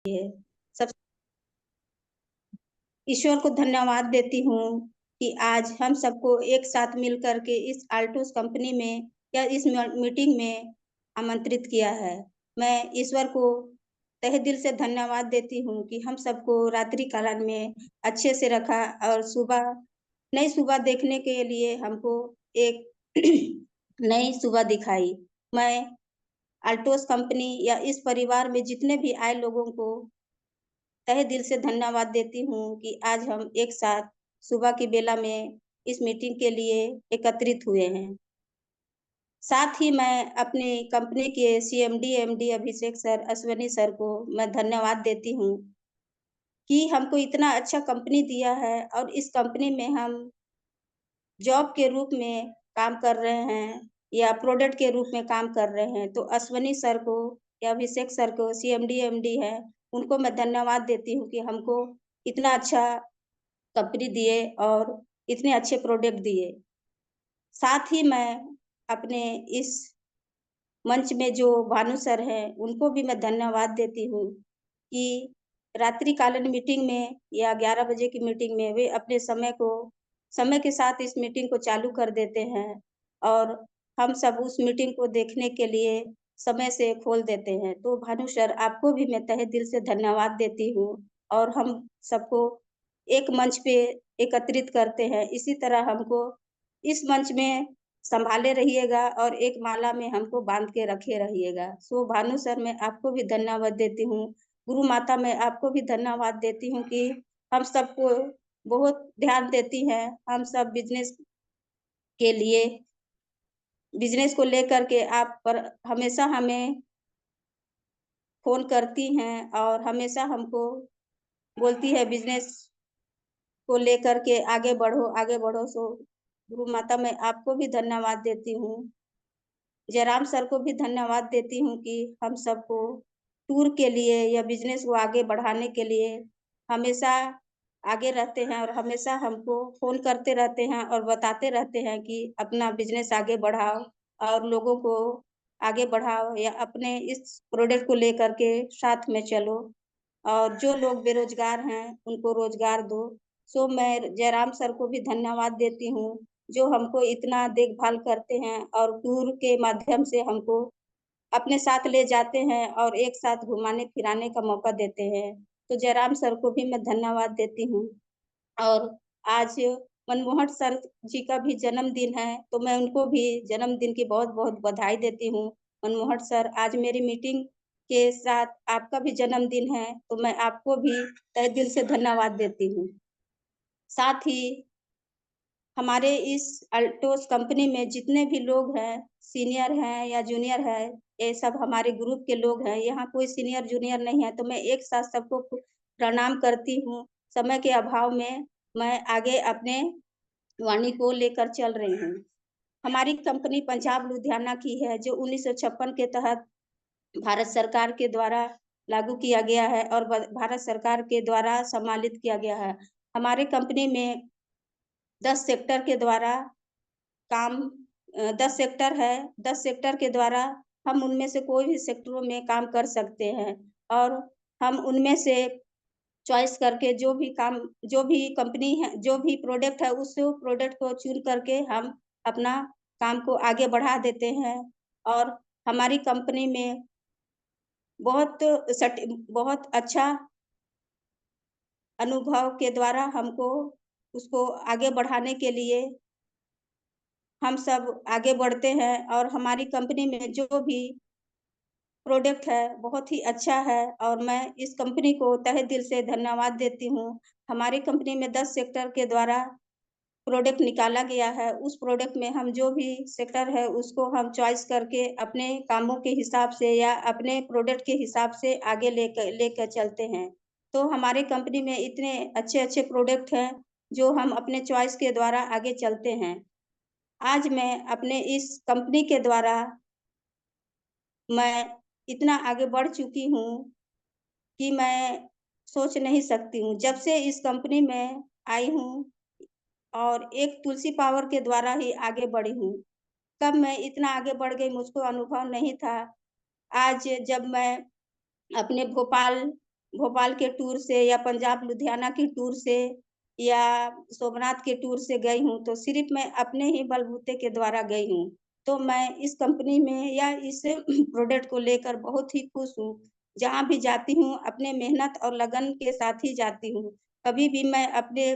है। सब ईश्वर को धन्यवाद देती हूँ कि आज हम सबको एक साथ मिल करके इस आल्टोस कंपनी में या इस मीटिंग में आमंत्रित किया है। मैं ईश्वर को तहे दिल से धन्यवाद देती हूँ कि हम सबको रात्रि कालन में अच्छे से रखा और सुबह नई सुबह देखने के लिए हमको एक नई सुबह दिखाई। मैं आल्टोस कंपनी या इस परिवार में जितने भी आए लोगों को तहे दिल से धन्यवाद देती हूँ कि आज हम एक साथ सुबह की बेला में इस मीटिंग के लिए एकत्रित हुए हैं। साथ ही मैं अपनी कंपनी के सीएमडी एमडी अभिषेक सर, अश्वनी सर को मैं धन्यवाद देती हूँ कि हमको इतना अच्छा कंपनी दिया है और इस कंपनी में हम जॉब के रूप में काम कर रहे हैं या प्रोडक्ट के रूप में काम कर रहे हैं। तो अश्वनी सर को या अभिषेक सर को सीएमडी एमडी है, उनको मैं धन्यवाद देती हूँ कि हमको इतना अच्छा कंपनी दिए और इतने अच्छे प्रोडक्ट दिए। साथ ही मैं अपने इस मंच में जो भानु सर हैं, उनको भी मैं धन्यवाद देती हूँ कि रात्रिकालीन मीटिंग में या 11 बजे की मीटिंग में वे अपने समय के साथ इस मीटिंग को चालू कर देते हैं और हम सब उस मीटिंग को देखने के लिए समय से खोल देते हैं। तो भानु सर, आपको भी मैं तहे दिल से धन्यवाद देती हूँ और हम सबको एक मंच पे एकत्रित करते हैं। इसी तरह हमको इस मंच में संभाले रहिएगा और एक माला में हमको बांध के रखे रहिएगा। सो भानु सर, मैं आपको भी धन्यवाद देती हूँ। गुरु माता, मैं आपको भी धन्यवाद देती हूँ कि हम सबको बहुत ध्यान देती हैं। हम सब के लिए बिजनेस को लेकर के आप पर हमेशा हमें फोन करती हैं और हमेशा हमको बोलती है बिजनेस को लेकर के आगे बढ़ो, आगे बढ़ो। सो गुरु माता, मैं आपको भी धन्यवाद देती हूँ। जयराम सर को भी धन्यवाद देती हूँ कि हम सबको टूर के लिए या बिजनेस को आगे बढ़ाने के लिए हमेशा आगे रहते हैं और हमेशा हमको फोन करते रहते हैं और बताते रहते हैं कि अपना बिजनेस आगे बढ़ाओ और लोगों को आगे बढ़ाओ या अपने इस प्रोडक्ट को लेकर के साथ में चलो और जो लोग बेरोजगार हैं उनको रोजगार दो। सो मैं जयराम सर को भी धन्यवाद देती हूँ जो हमको इतना देखभाल करते हैं और टूर के माध्यम से हमको अपने साथ ले जाते हैं और एक साथ घुमाने फिराने का मौका देते हैं। तो जयराम सर को भी मैं धन्यवाद देती हूँ। और आज मनमोहन सर जी का भी जन्मदिन है, तो मैं उनको भी जन्मदिन की बहुत बहुत बधाई देती हूँ। मनमोहन सर, आज मेरी मीटिंग के साथ आपका भी जन्मदिन है, तो मैं आपको भी तहे दिल से धन्यवाद देती हूँ। साथ ही हमारे इस अल्टोस कंपनी में जितने भी लोग हैं, सीनियर हैं या जूनियर है, ये सब हमारे ग्रुप के लोग हैं। यहाँ कोई सीनियर जूनियर नहीं है, तो मैं एक साथ सबको प्रणाम करती हूँ। समय के अभाव में मैं आगे अपने वाणी को लेकर चल रही हूँ। हमारी कंपनी पंजाब लुधियाना की है, जो 1956 के तहत भारत सरकार के द्वारा लागू किया गया है और भारत सरकार के द्वारा सम्मानित किया गया है। हमारे कंपनी में 10 सेक्टर के द्वारा काम 10 सेक्टर है। 10 सेक्टर के द्वारा हम उनमें से कोई भी सेक्टरों में काम कर सकते हैं और हम उनमें से चॉइस करके जो भी कंपनी है, जो भी प्रोडक्ट है, उस प्रोडक्ट को चुन करके हम अपना काम को आगे बढ़ा देते हैं और हमारी कंपनी में बहुत अच्छा अनुभव के द्वारा हमको उसको आगे बढ़ाने के लिए हम सब आगे बढ़ते हैं और हमारी कंपनी में जो भी प्रोडक्ट है बहुत ही अच्छा है और मैं इस कंपनी को तहे दिल से धन्यवाद देती हूँ। हमारी कंपनी में 10 सेक्टर के द्वारा प्रोडक्ट निकाला गया है। उस प्रोडक्ट में हम जो भी सेक्टर है उसको हम चॉइस करके अपने कामों के हिसाब से या अपने प्रोडक्ट के हिसाब से आगे लेकर चलते हैं। तो हमारी कंपनी में इतने अच्छे-अच्छे प्रोडक्ट हैं जो हम अपने चॉइस के द्वारा आगे चलते हैं। आज मैं अपने इस कंपनी के द्वारा मैं इतना आगे बढ़ चुकी हूँ कि मैं सोच नहीं सकती हूँ। जब से इस कंपनी में आई हूँ और एक तुलसी पावर के द्वारा ही आगे बढ़ी हूँ। कब मैं इतना आगे बढ़ गई मुझको अनुभव नहीं था। आज जब मैं अपने भोपाल भोपाल के टूर से या पंजाब लुधियाना की टूर से या सोमनाथ के टूर से गई हूँ, तो सिर्फ़ मैं अपने ही बलबूते के द्वारा गई हूँ। तो मैं इस कंपनी में या इस प्रोडक्ट को लेकर बहुत ही खुश हूँ। जहाँ भी जाती हूँ, अपने मेहनत और लगन के साथ ही जाती हूँ। कभी भी मैं अपने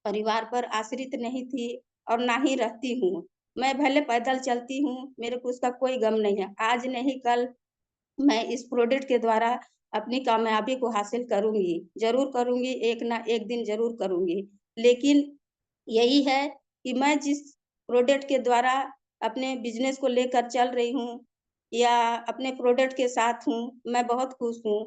परिवार पर आश्रित नहीं थी और ना ही रहती हूँ। मैं भले पैदल चलती हूँ, मेरे को उसका कोई गम नहीं है। आज नहीं कल मैं इस प्रोडक्ट के द्वारा अपनी कामयाबी को हासिल करूँगी, ज़रूर करूँगी, एक ना एक दिन ज़रूर करूँगी। लेकिन यही है कि मैं जिस प्रोडक्ट के द्वारा अपने बिज़नेस को लेकर चल रही हूँ या अपने प्रोडक्ट के साथ हूँ, मैं बहुत खुश हूँ।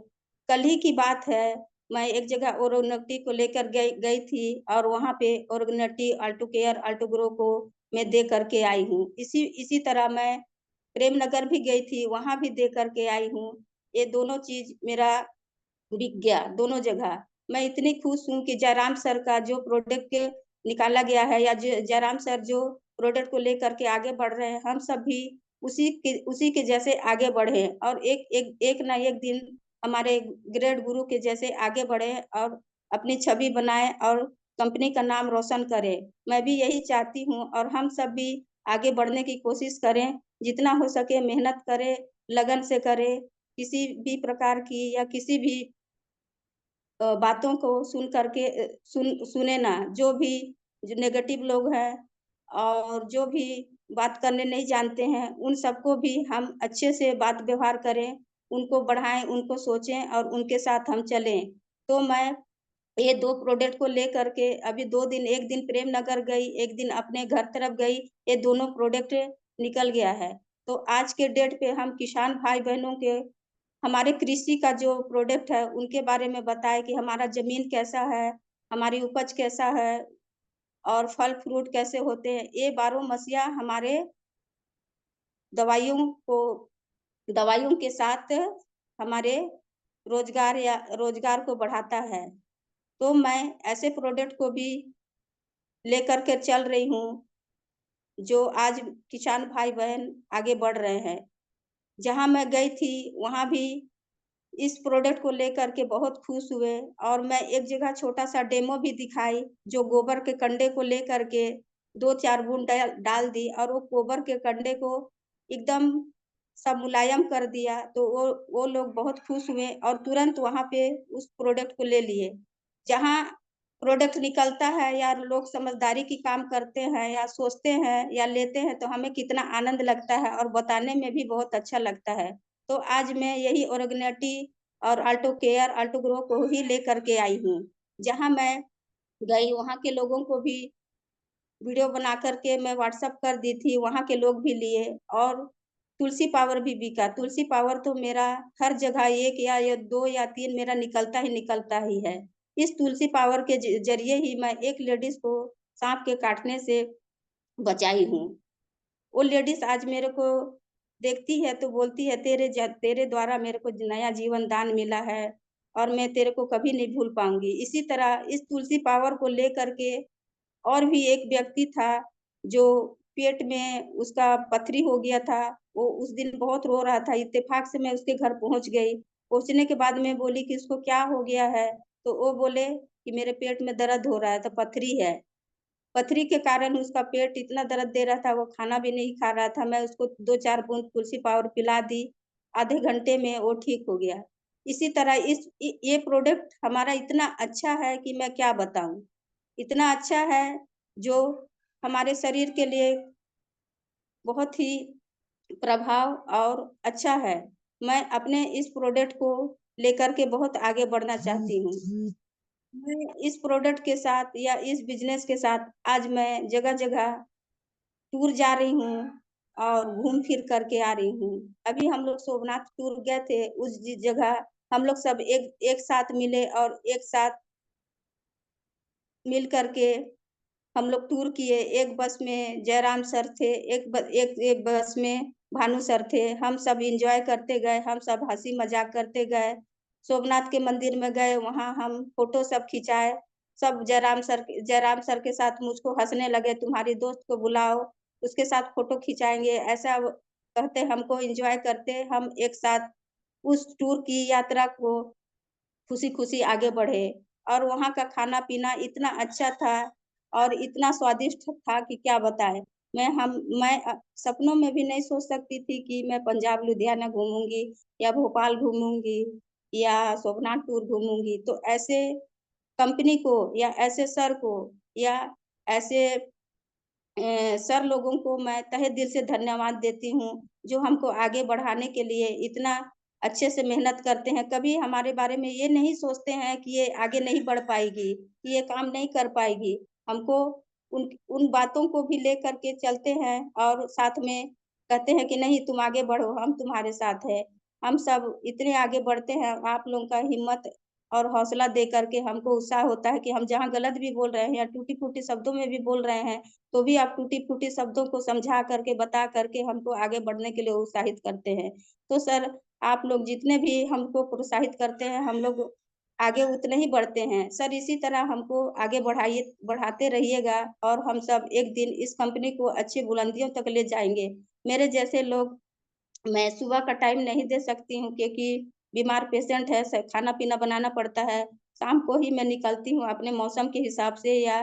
कल ही की बात है, मैं एक जगह ओरोगनटी को लेकर गई गई थी और वहाँ पे ओरोगनटी, अल्टो केयर, अल्टो ग्रो को मैं दे कर के आई हूँ। इसी इसी तरह मैं प्रेमनगर भी गई थी, वहाँ भी दे कर के आई हूँ। ये दोनों चीज़ मेरा बिक गया, दोनों जगह। मैं इतनी खुश हूँ कि जयराम सर का जो प्रोडक्ट निकाला गया है या जयराम सर जो प्रोडक्ट को लेकर के आगे बढ़ रहे हैं, हम सब भी उसी के जैसे आगे बढ़े और एक एक एक ना एक दिन हमारे ग्रेट गुरु के जैसे आगे बढ़े और अपनी छवि बनाएँ और कंपनी का नाम रोशन करें। मैं भी यही चाहती हूँ और हम सब भी आगे बढ़ने की कोशिश करें, जितना हो सके मेहनत करें, लगन से करें, किसी भी प्रकार की या किसी भी बातों को सुन कर के सुने ना, जो नेगेटिव लोग हैं और जो भी बात करने नहीं जानते हैं, उन सबको भी हम अच्छे से बात व्यवहार करें, उनको बढ़ाएँ, उनको सोचें और उनके साथ हम चलें। तो मैं ये 2 प्रोडक्ट को लेकर के अभी 2 दिन, 1 दिन प्रेमनगर गई, 1 दिन अपने घर तरफ गई, ये दोनों प्रोडक्ट निकल गया है। तो आज के डेट पे हम किसान भाई-बहनों के हमारे कृषि का जो प्रोडक्ट है, उनके बारे में बताएँ कि हमारा ज़मीन कैसा है, हमारी उपज कैसा है और फल-फ्रूट कैसे होते हैं। ये बारहमासिया हमारे दवाइयों को दवाइयों के साथ हमारे रोज़गार को बढ़ाता है। तो मैं ऐसे प्रोडक्ट को भी लेकर के चल रही हूँ, जो आज किसान भाई-बहन आगे बढ़ रहे हैं। जहाँ मैं गई थी, वहाँ भी इस प्रोडक्ट को लेकर के बहुत खुश हुए और मैं एक जगह छोटा-सा डेमो भी दिखाई, जो गोबर के कंडे को लेकर के 2-4 बूँद डाल दी और वो गोबर के कंडे को एकदम सा मुलायम कर दिया, तो वो लोग बहुत खुश हुए और तुरंत वहाँ पे उस प्रोडक्ट को ले लिए। जहाँ प्रोडक्ट निकलता है या लोग समझदारी की काम करते हैं या सोचते हैं या लेते हैं, तो हमें कितना आनंद लगता है और बताने में भी बहुत अच्छा लगता है। तो आज मैं यही ओरिजिनलिटी और अल्टो केयर, अल्टो ग्रो को ही लेकर के आई हूँ। जहाँ मैं गई वहाँ के लोगों को भी वीडियो बना कर के मैं व्हाट्सएप कर दी थी, वहाँ के लोग भी लिए और तुलसी पावर भी बिका। तुलसी पावर तो मेरा हर जगह 1 या 2 या 3 मेरा निकलता ही है। इस तुलसी पावर के ज़रिए ही मैं एक लेडीज़ को साँप के काटने से बचाई हूँ। वो लेडीज़ आज मेरे को देखती है तो बोलती है तेरे द्वारा मेरे को नया जीवन दान मिला है और मैं तेरे को कभी नहीं भूल पाऊँगी। इसी तरह इस तुलसी पावर को लेकर के और भी एक व्यक्ति था जो पेट में उसका पथरी हो गया था। वो उस दिन बहुत रो रहा था, इत्तेफ़ाक से मैं उसके घर पहुँच गई। पहुँचने के बाद मैं बोली कि इसको क्या हो गया है? तो वो बोले कि मेरे पेट में दर्द हो रहा है, तो पथरी है। पथरी के कारण उसका पेट इतना दर्द दे रहा था, वो खाना भी नहीं खा रहा था। मैं उसको 2-4 बूँद तुलसी पाउडर पिला दी, आधे घंटे में वो ठीक हो गया। इसी तरह ये प्रोडक्ट हमारा इतना अच्छा है कि मैं क्या बताऊँ। इतना अच्छा है जो हमारे शरीर के लिए बहुत ही प्रभाव और अच्छा है। मैं अपने इस प्रोडक्ट को लेकर के बहुत आगे बढ़ना चाहती हूँ। मैं इस प्रोडक्ट के साथ या इस बिज़नेस के साथ आज मैं जगह-जगह टूर जा रही हूँ और घूम फिर कर के आ रही हूँ। अभी हम लोग सोमनाथ टूर गए थे, उस जगह हम लोग सब एक एक साथ मिले और एक साथ मिल कर के हम लोग टूर किए। एक बस में जयराम सर थे, एक बस में भानु सर थे। हम सब एन्जॉय करते गए, हम सब हँसी-मज़ाक करते गए। सोमनाथ के मंदिर में गए, वहाँ हम फ़ोटो सब खिंचाए। सब जयराम सर के साथ मुझको हँसने लगे, तुम्हारी दोस्त को बुलाओ, उसके साथ फ़ोटो खिंचाएँगे। ऐसा व कहते हमको एन्जॉय करते हम एक साथ उस टूर की यात्रा को खुशी-खुशी आगे बढ़े। और वहाँ का खाना-पीना इतना अच्छा था और इतना स्वादिष्ट था कि क्या बताएँ। मैं सपनों में भी नहीं सोच सकती थी कि मैं पंजाब लुधियाना घूमूँगी या भोपाल घूमूँगी या सोमनाथपुर घूमूँगी। तो ऐसे कंपनी को या ऐसे सर को या ऐसे सर लोगों को मैं तहे दिल से धन्यवाद देती हूँ, जो हमको आगे बढ़ाने के लिए इतना अच्छे से मेहनत करते हैं। कभी हमारे बारे में ये नहीं सोचते हैं कि ये आगे नहीं बढ़ पाएगी, कि ये काम नहीं कर पाएगी। हमको उन उन बातों को भी लेकर के चलते हैं और साथ में कहते हैं कि नहीं तुम आगे बढ़ो, हम तुम्हारे साथ हैं। हम सब इतने आगे बढ़ते हैं, आप लोगों का हिम्मत और हौसला दे कर के हमको उत्साह होता है कि हम जहाँ गलत भी बोल रहे हैं या टूटी-फूटी शब्दों में भी बोल रहे हैं, तो भी आप टूटी-फूटी शब्दों को समझा करके, बता करके हमको आगे बढ़ने के लिए उत्साहित करते हैं। तो सर, आप लोग जितने भी हमको प्रोत्साहित करते हैं, हम लोग आगे उतने ही बढ़ते हैं। सर, इसी तरह हमको आगे बढ़ाते रहिएगा और हम सब एक दिन इस कंपनी को अच्छी बुलंदियों तक ले जाएँगे। मेरे जैसे लोग मैं सुबह का टाइम नहीं दे सकती हूँ क्योंकि बीमार पेशेंट है, स खाना-पीना बनाना पड़ता है। शाम को ही मैं निकलती हूँ अपने मौसम के हिसाब से या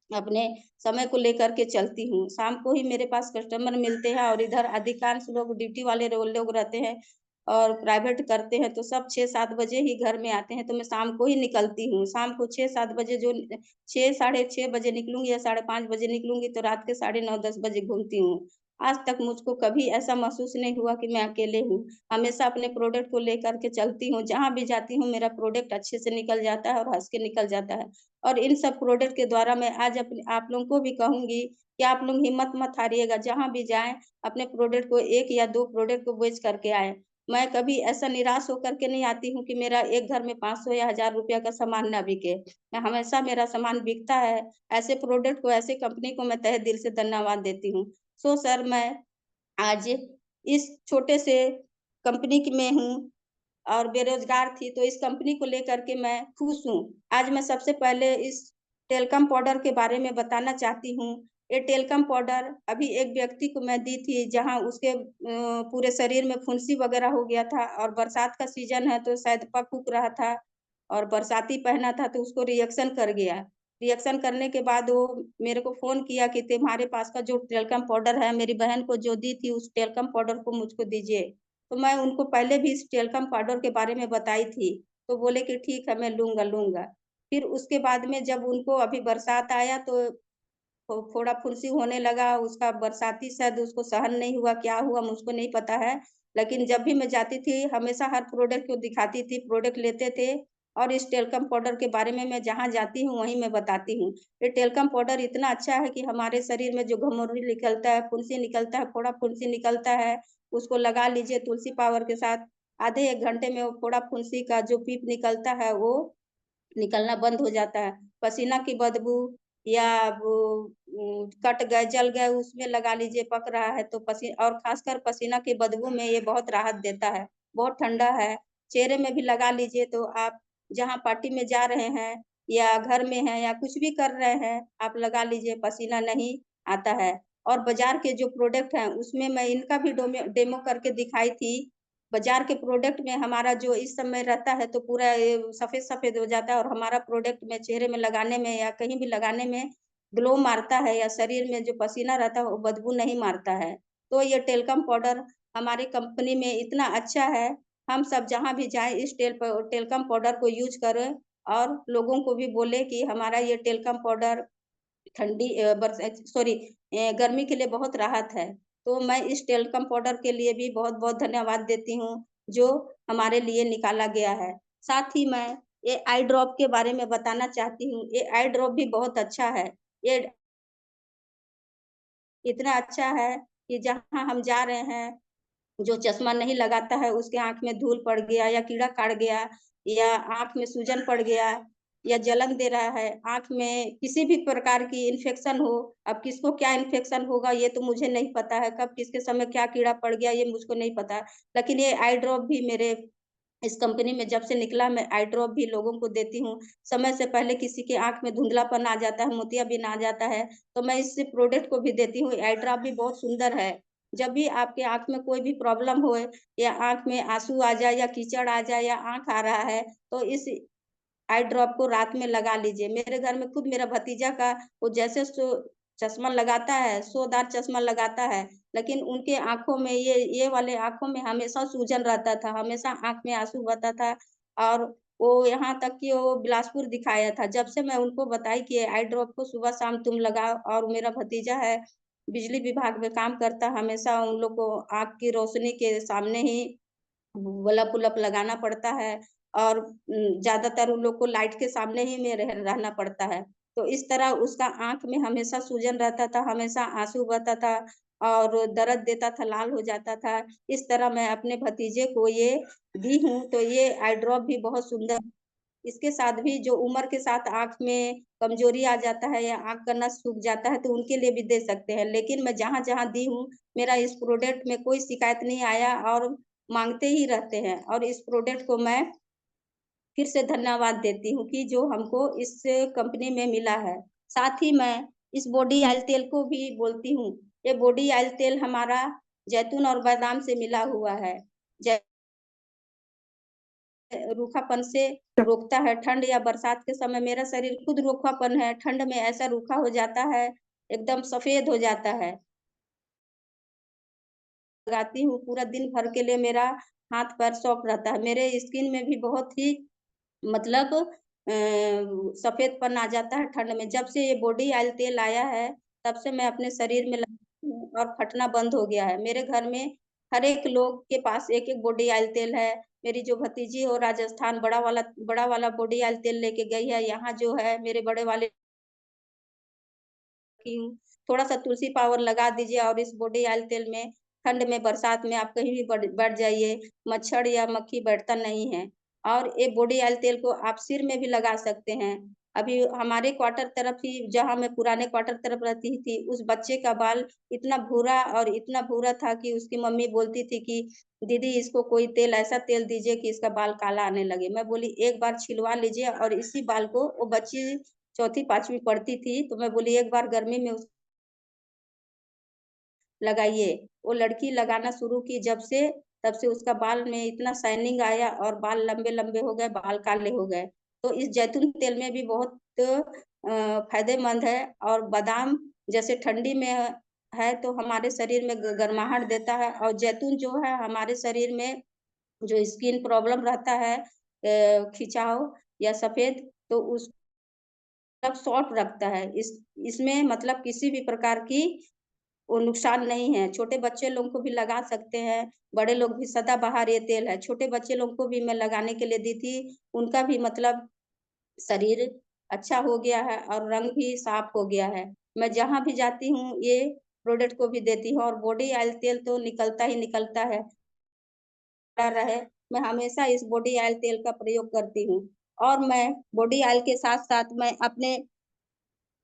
अपने समय को लेकर के चलती हूँ। शाम को ही मेरे पास कस्टमर मिलते हैं और इधर अधिकांश लोग ड्यूटी वाले लोग रहते हैं और प्राइवेट करते हैं, तो सब 6-7 बजे ही घर में आते हैं, तो मैं शाम को ही निकलती हूँ। शाम को 6-7 बजे 6 साढ़े 6 बजे निकलूँगी या साढ़े 5 बजे निकलूँगी, तो रात के साढ़े 9-10 बजे घूमती हूँ। आज तक मुझको कभी ऐसा महसूस नहीं हुआ कि मैं अकेले हूँ। हमेशा अपने प्रोडक्ट को लेकर के चलती हूँ, जहाँ भी जाती हूँ मेरा प्रोडक्ट अच्छे से निकल जाता है और हँस के निकल जाता है। और इन सब प्रोडक्ट के द्वारा मैं आज अपने आप लोगों को भी कहूँगी कि आप लोग हिम्मत मत हारिएगा, जहाँ भी जाएँ अपने प्रोडक्ट को 1 या 2 प्रोडक्ट को बेच करके आएँ। मैं कभी ऐसा निराश होकर के नहीं आती हूँ कि मेरा एक घर में 500 या ₹1000 का सामान ना बिके। मैं हमेशा मेरा सामान बिकता है। ऐसे प्रोडक्ट को, ऐसे कंपनी को मैं तहे दिल से धन्यवाद देती हूँ। सो सर, मैं आज इस छोटे से कंपनी में हूँ और बेरोज़गार थी, तो इस कंपनी को लेकर के मैं खुश हूँ। आज मैं सबसे पहले इस टेल्कम पाउडर के बारे में बताना चाहती हूँ। ये टेल्कम पाउडर अभी एक व्यक्ति को मैं दी थी, जहाँ उसके पूरे शरीर में फुंसी वगैरह हो गया था और बरसात का सीज़न है, तो शायद पक-उक रहा था और बरसाती पहना था, तो उसको रिएक्शन कर गया। रिएक्शन करने के बाद वो मेरे को फ़ोन किया कि तुम्हारे पास का जो टेल्कम पाउडर है, मेरी बहन को जो दी थी, उस टेल्कम पाउडर को मुझको दीजिए। तो मैं उनको पहले भी इस टेल्कम पाउडर के बारे में बताई थी, तो बोले कि ठीक है मैं लूँगा, लूँगा। फिर उसके बाद में जब उनको अभी बरसात आया तो थोड़ा फुंसी होने लगा, उसका बरसाती शायद उसको सहन नहीं हुआ, क्या हुआ मुझको नहीं पता है। लेकिन जब भी मैं जाती थी, हमेशा हर प्रोडक्ट को दिखाती थी, प्रोडक्ट लेते थे और इस टेल्कम पाउडर के बारे में मैं जहाँ जाती हूँ, वहीं मैं बताती हूँ। ये टेल्कम पाउडर इतना अच्छा है कि हमारे शरीर में जो घमौरी निकलता है, फुंसी निकलता है, फोड़ा फुंसी निकलता है, उसको लगा लीजिए तुलसी पावर के साथ। आधे 1 घंटे में वो फोड़ा फुंसी का जो पीप निकलता है, वो निकलना बंद हो जाता है। पसीना की बदबू या वो कट गए, जल गए उसमें लगा लीजिए पक रहा है तो और ख़ासकर पसीना की बदबू में ये बहुत राहत देता है, बहुत ठंडा है। चेहरे में भी लगा लीजिए तो आप जहाँ पार्टी में जा रहे हैं या घर में हैं या कुछ भी कर रहे हैं, आप लगा लीजिए पसीना नहीं आता है। और बाज़ार के जो प्रोडक्ट हैं उसमें मैं इनका भी डेमो करके दिखाई थी। बाज़ार के प्रोडक्ट में हमारा जो इस समय रहता है तो पूरा ये सफ़ेद-सफ़ेद हो जाता है और हमारा प्रोडक्ट में चेहरे में लगाने में या कहीं भी लगाने में ग्लो मारता है या शरीर में जो पसीना रहता है वो बदबू नहीं मारता है। तो ये टेल्कम पाउडर हमारी कंपनी में इतना अच्छा है, हम सब जहाँ भी जाएँ इस टेल्कम पाउडर को यूज़ करें और लोगों को भी बोलें कि हमारा ये टेल्कम पाउडर गर्मी के लिए बहुत राहत है। तो मैं इस टेल्कम पाउडर के लिए भी बहुत-बहुत धन्यवाद देती हूँ, जो हमारे लिए निकाला गया है। साथ ही मैं ये आई ड्रॉप के बारे में बताना चाहती हूँ। ये आई ड्रॉप भी बहुत अच्छा है। ये इतना अच्छा है कि जहाँ हम जा रहे हैं जो चश्मा नहीं लगाता है उसके आँख में धूल पड़ गया या कीड़ा काट गया या आँख में सूजन पड़ गया या जलन दे रहा है, आँख में किसी भी प्रकार की इन्फेक्शन हो, अब किसको क्या इन्फेक्शन होगा ये तो मुझे नहीं पता है, कब किसके समय क्या कीड़ा पड़ गया ये मुझको नहीं पता। लेकिन ये आई ड्रॉप भी मेरे इस कंपनी में जब से निकला मैं आई ड्रॉप भी लोगों को देती हूँ। समय से पहले किसी की आँख में धुंधलापन आ जाता है, मोतियाबिंद आ जाता है, तो मैं इस प्रोडक्ट को भी देती हूँ। आई ड्रॉप भी बहुत सुंदर है। जब भी आपके आँख में कोई भी प्रॉब्लम होए या आँख में आँसू आ जाए या कीचड़ आ जाए या आँख आ रहा है, तो इस आई ड्रॉप को रात में लगा लीजिए। मेरे घर में खुद मेरा भतीजा का वो जैसे चश्मा लगाता है, सोदार चश्मा लगाता है, लेकिन उनके आँखों में ये वाले आँखों में हमेशा सूजन रहता था, हमेशा आँख में आँसू बहता था और वो यहाँ तक कि वो बिलासपुर दिखाया था। जब से मैं उनको बताई कि आई ड्रॉप को सुबह-शाम तुम लगाओ और मेरा भतीजा है, बिजली विभाग में काम करता, हमेशा उन लोग को आँख की रोशनी के सामने ही बल्ब-उल्ब लगाना पड़ता है और ज़्यादातर उन लोग को लाइट के सामने ही में रहना पड़ता है। तो इस तरह उसका आँख में हमेशा सूजन रहता था, हमेशा आँसू बहता था और दर्द देता था, लाल हो जाता था। इस तरह मैं अपने भतीजे को ये दी हूँ, तो ये आई ड्रॉप भी बहुत सुंदर। इसके साथ भी जो उम्र के साथ आँख में कमज़ोरी आ जाता है या आँख का नस सूख जाता है, तो उनके लिए भी दे सकते हैं। लेकिन मैं जहाँ-जहाँ दी हूँ, मेरा इस प्रोडक्ट में कोई शिकायत नहीं आया और माँगते ही रहते हैं और इस प्रोडक्ट को मैं फिर से धन्यवाद देती हूँ कि जो हमको इस कंपनी में मिला है। साथ ही मैं इस बॉडी ऑयल तेल को भी बोलती हूँ, ये बॉडी ऑयल तेल हमारा जैतून और बादाम से मिला हुआ है। जै रूखापन से रोकता है, ठंड या बरसात के समय मेरा शरीर खुद रूखापन है, ठंड में ऐसा रूखा हो जाता है, एकदम सफ़ेद हो जाता है। लगाती हूँ, पूरा दिन भर के लिए मेरा हाथ-पैर सॉफ्ट रहता है। मेरे स्किन में भी बहुत ही मतलब सफ़ेदपन आ जाता है ठंड में। जब से ये बॉडी ऑयल तेल आया है, तब से मैं अपने शरीर में लगाती हूँ और फटना बंद हो गया है। मेरे घर में हर एक लोग के पास एक-एक बॉडी ऑयल तेल है। मेरी जो भतीजी है वो राजस्थान बड़ा वाला बॉडी ऑयल तेल लेके गई है। यहाँ जो है मेरे बड़े वाले की हूँ, थोड़ा-सा तुलसी पाउडर लगा दीजिए और इस बॉडी ऑयल तेल में ठंड में, बरसात में आप कहीं भी बैठ जाइए, मच्छर या मक्खी बैठता नहीं है। और ये बॉडी ऑयल तेल को आप सिर में भी लगा सकते हैं। अभी हमारे क्वार्टर तरफ ही जहाँ मैं पुराने क्वार्टर तरफ रहती थी, उस बच्चे का बाल इतना भूरा था कि उसकी मम्मी बोलती थी कि दीदी इसको कोई तेल ऐसा तेल दीजिए कि इसका बाल काला आने लगे। मैं बोली एक बार छिलवा लीजिए और इसी बाल को वो बच्ची चौथी 5वीं पढ़ती थी, तो मैं बोली एक बार गर्मी में उस लगाइए। वो लड़की लगाना शुरू की जब से, तब से उसका बाल में इतना शाइनिंग आया और बाल लंबे-लंबे हो गए, बाल काले हो गए। तो इस जैतून तेल में भी बहुत फ़ायदेमंद है और बादाम जैसे ठंडी में है तो हमारे शरीर में गर्माहट देता है और जैतून जो है हमारे शरीर में जो स्किन प्रॉब्लम रहता है खिंचाव या सफ़ेद, तो उस सब सॉफ्ट रखता है। इसमें मतलब किसी भी प्रकार की वो नुकसान नहीं है। छोटे बच्चे लोग को भी लगा सकते हैं, बड़े लोग भी सदाबहार ये तेल है। छोटे बच्चे लोग को भी मैं लगाने के लिए दी थी, उनका भी मतलब शरीर अच्छा हो गया है और रंग भी साफ हो गया है। मैं जहाँ भी जाती हूँ, ये प्रोडक्ट को भी देती हूँ और बॉडी ऑयल तेल तो निकलता ही निकलता है। रहे, मैं हमेशा इस बॉडी ऑयल तेल का प्रयोग करती हूँ और मैं बॉडी ऑयल के साथ-साथ मैं अपने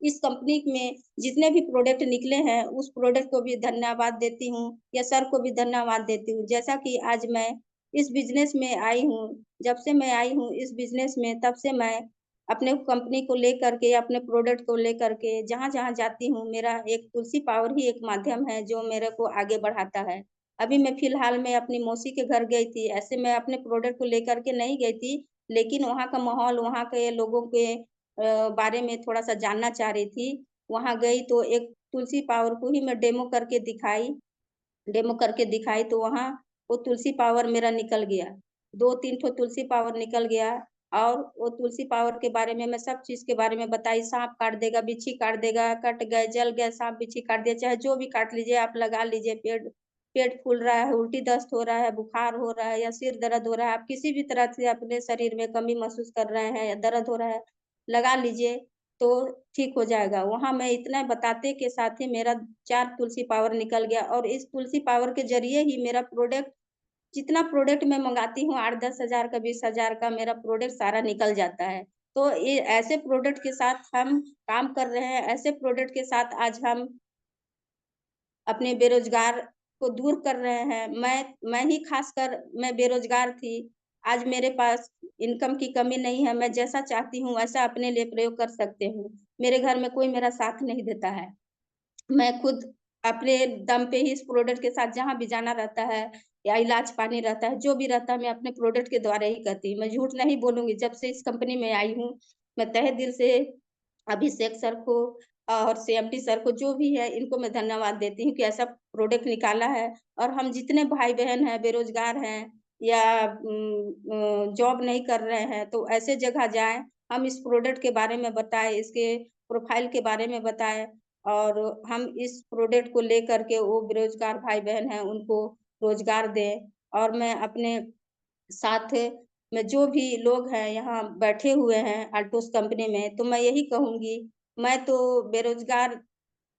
इस कंपनी में जितने भी प्रोडक्ट निकले हैं, उस प्रोडक्ट को भी धन्यवाद देती हूँ या सर को भी धन्यवाद देती हूँ। जैसा कि आज मैं इस बिज़नेस में आई हूँ, जब से मैं आई हूँ इस बिज़नेस में, तब से मैं अपने कंपनी को लेकर के, अपने प्रोडक्ट को लेकर के जहाँ-जहाँ जाती हूँ, मेरा एक तुलसी पावर ही एक माध्यम है, जो मेरे को आगे बढ़ाता है। अभी मैं फ़िलहाल में अपनी मौसी के घर गई थी, ऐसे मैं अपने प्रोडक्ट को लेकर के नहीं गई थी, लेकिन वहाँ का माहौल, वहाँ के लोगों के बारे में थोड़ा-सा जानना चाह रही थी। वहाँ गई तो एक तुलसी पावर को ही मैं डेमो करके दिखाई तो वहाँ वो तुलसी पावर मेरा निकल गया। 2-3 ठो तुलसी पावर निकल गया और वो तुलसी पावर के बारे में मैं सब चीज़ के बारे में बताई, साँप काट देगा, बिच्छी काट देगा, कट गए, जल गए, साँप बिच्छी काट दिया, चाहे जो भी काट लीजिए आप लगा लीजिए। पेट पेट फूल रहा है, उल्टी दस्त हो रहा है, बुखार हो रहा है या सिर दर्द हो रहा है, आप किसी भी तरह से अपने शरीर में कमी महसूस कर रहे हैं या दर्द हो रहा है, लगा लीजिए, तो ठीक हो जाएगा। वहाँ मैं इतना बताते के साथ ही मेरा 4 तुलसी पावर निकल गया और इस तुलसी पावर के ज़रिए ही मेरा प्रोडक्ट जितना प्रोडक्ट मैं मँगाती हूँ 8-10 हज़ार का, 20 हज़ार का मेरा प्रोडक्ट सारा निकल जाता है। तो ये ऐसे प्रोडक्ट के साथ हम काम कर रहे हैं, ऐसे प्रोडक्ट के साथ आज हम अपने बेरोज़गार को दूर कर रहे हैं। मैं ही ख़ासकर मैं बेरोज़गार थी। आज मेरे पास इनकम की कमी नहीं है। मैं जैसा चाहती हूँ वैसा अपने लिए प्रयोग कर सकती हूँ। मेरे घर में कोई मेरा साथ नहीं देता है। मैं खुद अपने दम पे ही इस प्रोडक्ट के साथ जहाँ भी जाना रहता है या इलाज पानी रहता है, जो भी रहता है मैं अपने प्रोडक्ट के द्वारा ही करती हूँ। मैं झूठ नहीं बोलूँगी, जब से इस कंपनी में आई हूँ, मैं तहे दिल से अभिषेक सर को और सीएमडी सर को, जो भी है, इनको मैं धन्यवाद देती हूँ कि ऐसा प्रोडक्ट निकाला है। और हम जितने भाई-बहन हैं, बेरोज़गार हैं या जॉब नहीं कर रहे हैं, तो ऐसे जगह जाएँ, हम इस प्रोडक्ट के बारे में बताएँ, इसके प्रोफ़ाइल के बारे में बताएँ और हम इस प्रोडक्ट को लेकर के वो बेरोज़गार भाई-बहन हैं, उनको रोज़गार दें। और मैं अपने साथ में जो भी लोग हैं यहाँ बैठे हुए हैं अल्टोस कंपनी में, तो मैं यही कहूँगी, मैं तो बेरोज़गार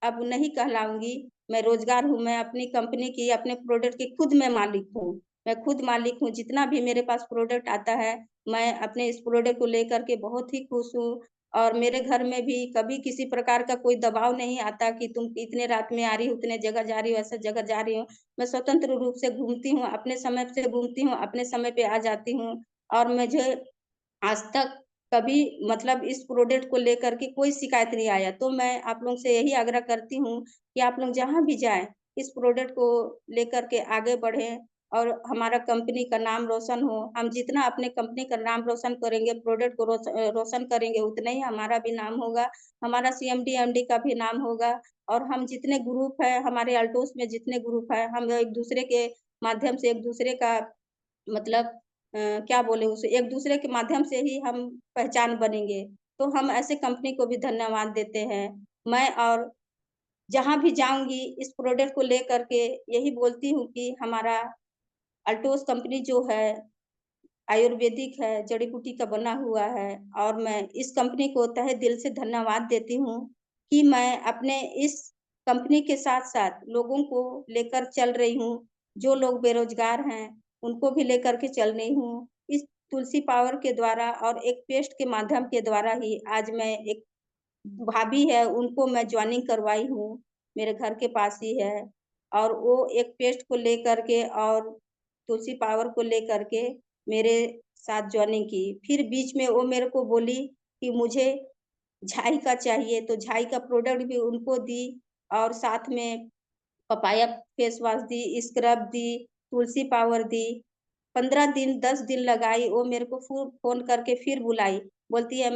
अब नहीं कहलाऊँगी, मैं रोज़गार हूँ, मैं अपनी कंपनी की, अपने प्रोडक्ट की खुद मैं मालिक हूँ। मैं खुद मालिक हूँ, जितना भी मेरे पास प्रोडक्ट आता है, मैं अपने इस प्रोडक्ट को लेकर के बहुत ही खुश हूँ और मेरे घर में भी कभी किसी प्रकार का कोई दबाव नहीं आता कि तुम इतने रात में आ रही हो, उतने जगह जा रही हो, ऐसा जगह जा रही हो। मैं स्वतंत्र रूप से घूमती हूँ, अपने समय से घूमती हूँ, अपने समय पे आ जाती हूँ और मुझे आज तक कभी मतलब इस प्रोडक्ट को लेकर के कोई शिकायत नहीं आया। तो मैं आप लोग से यही आग्रह करती हूँ कि आप लोग जहाँ भी जाएँ, इस प्रोडक्ट को लेकर के आगे बढ़ें और हमारा कंपनी का नाम रोशन हो। हम जितना अपने कंपनी का नाम रोशन करेंगे, प्रोडक्ट को रोशन करेंगे, उतना ही हमारा भी नाम होगा, हमारा सीएमडी, एमडी का भी नाम होगा और हम जितने ग्रुप हैं, हमारे अल्टोस में जितने ग्रुप हैं, हम एक-दूसरे के माध्यम से एक-दूसरे का मतलब क्या बोले उसे, एक-दूसरे के माध्यम से ही हम पहचान बनेंगे। तो हम ऐसे कंपनी को भी धन्यवाद देते हैं। मैं और जहाँ भी जाऊँगी इस प्रोडक्ट को लेकर के यही बोलती हूँ कि हमारा अल्टोस कंपनी जो है आयुर्वेदिक है, जड़ी-बूटी का बना हुआ है और मैं इस कंपनी को तहे दिल से धन्यवाद देती हूँ कि मैं अपने इस कंपनी के साथ-साथ लोगों को लेकर चल रही हूँ। जो लोग बेरोज़गार हैं, उनको भी लेकर के चल रही हूँ। इस तुलसी पावर के द्वारा और एक पेस्ट के माध्यम के द्वारा ही आज मैं एक भाभी है, उनको मैं जॉइनिंग करवाई हूँ, मेरे घर के पास ही है और वो एक पेस्ट को लेकर के और तुलसी पावर को लेकर के मेरे साथ जॉइनिंग की। फिर बीच में वो मेरे को बोली कि मुझे झाई का चाहिए, तो झाई का प्रोडक्ट भी उनको दी और साथ में पपाया फेस वॉश दी, स्क्रब दी, तुलसी पावर दी। 15 दिन, 10 दिन लगाई, वो मेरे को फ़ोन करके फिर बुलाई, बोलती है